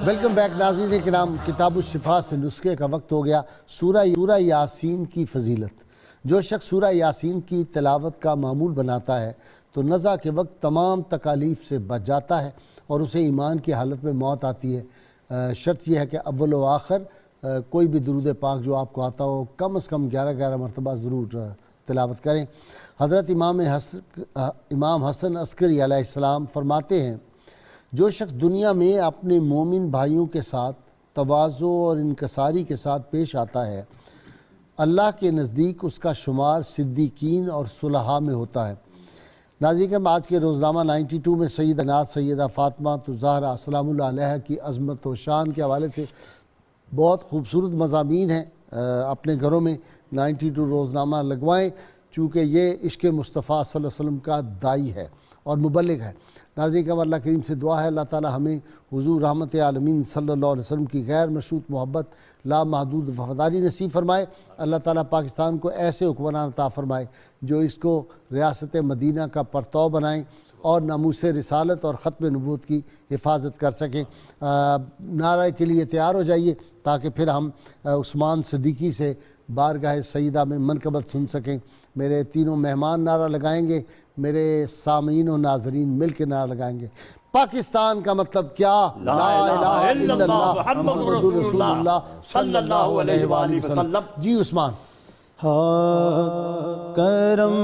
Welcome back ناظرین کرام، کتاب الشفا سے نسخے کا وقت ہو گیا۔ سورہ یاسین کی فضیلت۔ جو شخص سورہ یاسین کی تلاوت کا معمول بناتا ہے تو نزع کے وقت تمام تکالیف سے بچ جاتا ہے اور اسے ایمان کی حالت میں موت آتی ہے۔ شرط یہ ہے کہ اول و آخر کوئی بھی درود پاک جو آپ کو آتا ہو کم از کم 11 مرتبہ ضرور تلاوت کریں۔ حضرت امام حسن عسکری علیہ السلام فرماتے ہیں، جو شخص دنیا میں اپنے مومن بھائیوں کے ساتھ تواضع اور انکساری کے ساتھ پیش آتا ہے، اللہ کے نزدیک اس کا شمار صدیقین اور صلحاء میں ہوتا ہے۔ ناظرین، آج کے روزنامہ 92 میں سیدہ فاطمہ الزہرا سلام اللہ علیہ کی عظمت و شان کے حوالے سے بہت خوبصورت مضامین ہیں۔ اپنے گھروں میں 92 روزنامہ لگوائیں، چونکہ یہ عشق مصطفیٰ صلی اللہ علیہ وسلم کا داعی ہے اور مبلغ ہے۔ ناظرین کا اللہ کریم سے دعا ہے اللہ تعالی ہمیں حضور رحمت عالمین صلی اللہ علیہ وسلم کی غیر مشروط محبت، لامحدود وفاداری نصیب فرمائے۔ اللہ تعالیٰ پاکستان کو ایسے حکمران عطا فرمائے جو اس کو ریاست مدینہ کا پرتو بنائیں اور ناموس رسالت اور ختم نبوت کی حفاظت کر سکیں۔ نعرہ کے لیے تیار ہو جائیے تاکہ پھر ہم عثمان صدیقی سے بارگاہ سیدہ میں منقبت سن سکیں۔ میرے تینوں مہمان نعرہ لگائیں گے، میرے سامعین و ناظرین مل کے نعرہ لگائیں گے۔ پاکستان کا مطلب کیا؟ لا الہ الا اللہ محمد رسول اللہ صلی اللہ علیہ وآلہ وسلم۔ جی عثمان۔ کرم